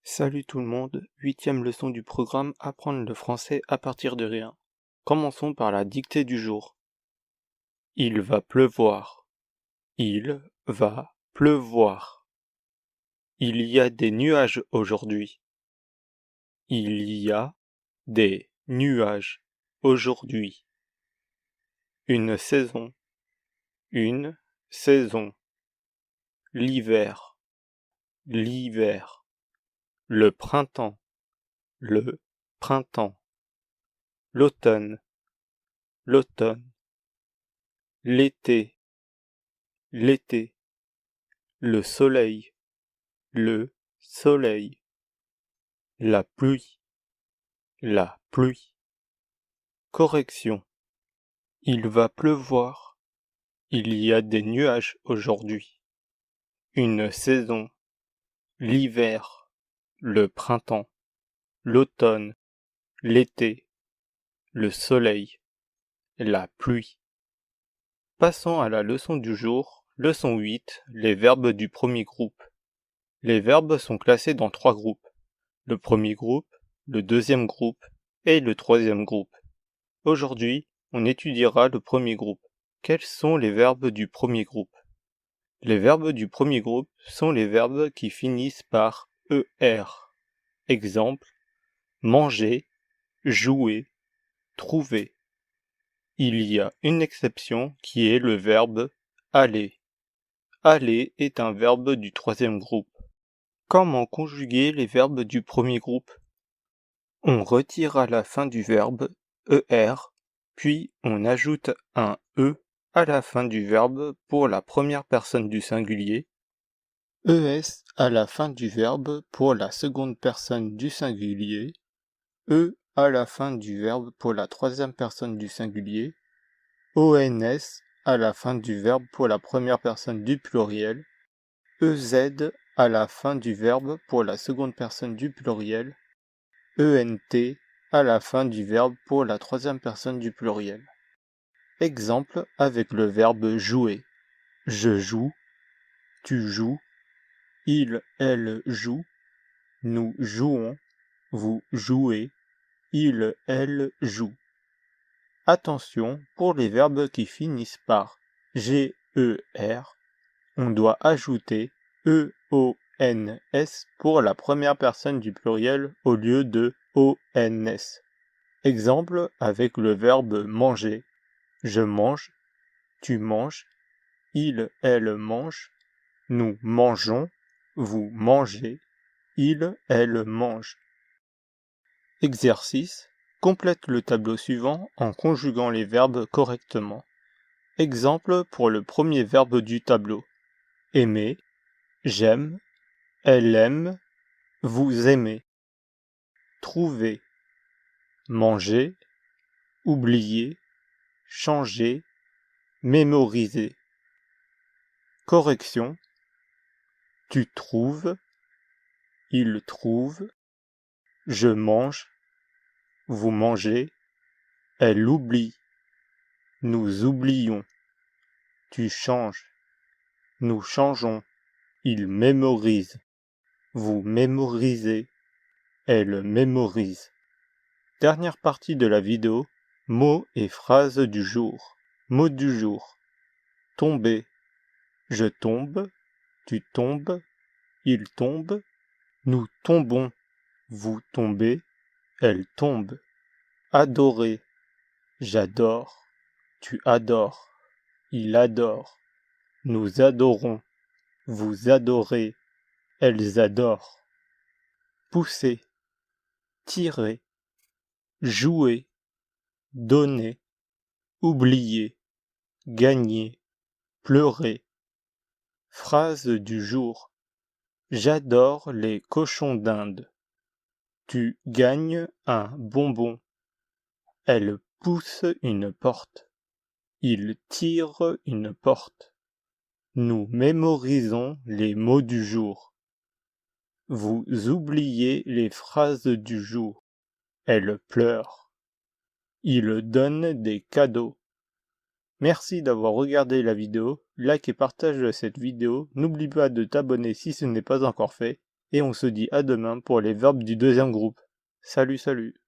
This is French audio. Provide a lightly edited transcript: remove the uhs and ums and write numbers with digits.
Salut tout le monde, huitième leçon du programme Apprendre le français à partir de rien. Commençons par la dictée du jour. Il va pleuvoir. Il va pleuvoir. Il y a des nuages aujourd'hui. Il y a des nuages aujourd'hui. Une saison. Une saison. L'hiver. L'hiver. Le printemps. Le printemps. L'automne. L'automne. L'été. L'été. Le soleil. Le soleil. La pluie. La pluie. Correction. Il va pleuvoir. Il y a des nuages aujourd'hui. Une saison. L'hiver. Le printemps. L'automne. L'été. Le soleil. La pluie. Passons à la leçon du jour, leçon 8, les verbes du premier groupe. Les verbes sont classés dans 3 groupes. Le premier groupe, le deuxième groupe et le troisième groupe. Aujourd'hui, on étudiera le premier groupe. Quels sont les verbes du premier groupe? Les verbes du premier groupe sont les verbes qui finissent par ER. Exemple, manger, jouer, trouver. Il y a une exception qui est le verbe aller. Aller est un verbe du troisième groupe. Comment conjuguer les verbes du premier groupe? On retire à la fin du verbe ER, puis on ajoute un E à la fin du verbe pour la première personne du singulier, ES à la fin du verbe pour la seconde personne du singulier, E à la fin du verbe pour la troisième personne du singulier, ONS à la fin du verbe pour la première personne du pluriel, EZ à la fin du verbe pour la seconde personne du pluriel, ENT à la fin du verbe pour la troisième personne du pluriel. Exemple avec le verbe jouer. Je joue, tu joues, il, elle joue, nous jouons, vous jouez, il, elle joue. Attention, pour les verbes qui finissent par GER, on doit ajouter EONS pour la première personne du pluriel au lieu de ONS. Exemple avec le verbe manger. Je mange, tu manges, il, elle mange, nous mangeons, vous mangez, il, elle mange. Exercice. Complète le tableau suivant en conjuguant les verbes correctement. Exemple pour le premier verbe du tableau. Aimer, j'aime, elle aime, vous aimez. Trouver, manger, oublier, changer, mémoriser. Correction. Tu trouves, il trouve, je mange, vous mangez, elle oublie, nous oublions. Tu changes, nous changeons, il mémorise, vous mémorisez, elle mémorise. Dernière partie de la vidéo, mots et phrases du jour. Mot du jour. Tomber. Je tombe, tu tombes, il tombe, nous tombons, vous tombez, elle tombe. Adorer. J'adore, tu adores, il adore, nous adorons, vous adorez, elles adorent. Pousser, tirer, jouer, donner, oublier, gagner, pleurer. Phrase du jour. J'adore les cochons d'Inde. Tu gagnes un bonbon. Elle pousse une porte. Il tire une porte. Nous mémorisons les mots du jour. Vous oubliez les phrases du jour. Elle pleure. Il donne des cadeaux. Merci d'avoir regardé la vidéo. Like et partage cette vidéo. N'oublie pas de t'abonner si ce n'est pas encore fait. et on se dit à demain pour les verbes du deuxième groupe. Salut, salut!